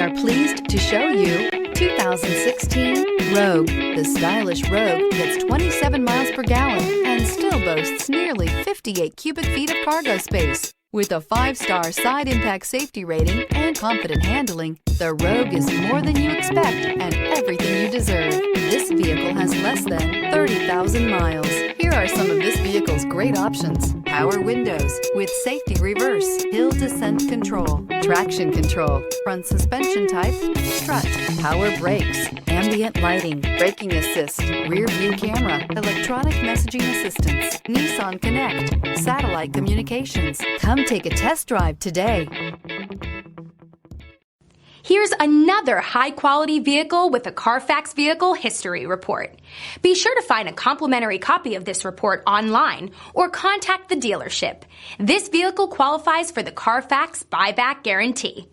are pleased to show you 2016 Rogue. The stylish Rogue gets 27 miles per gallon and still boasts nearly 58 cubic feet of cargo space. With a 5-star side impact safety rating and confident handling, the Rogue is more than you expect and everything you deserve. This vehicle has less than 30,000 miles. Here are some of this vehicle's great options: power windows with safety reverse, hill descent control, traction control, front suspension type, strut, power brakes, ambient lighting, braking assist, rear view camera, electronic messaging assistance, Nissan Connect, satellite communications. Come take a test drive today. Here's another high-quality vehicle with a Carfax Vehicle History Report. Be sure to find a complimentary copy of this report online or contact the dealership. This vehicle qualifies for the Carfax Buyback Guarantee.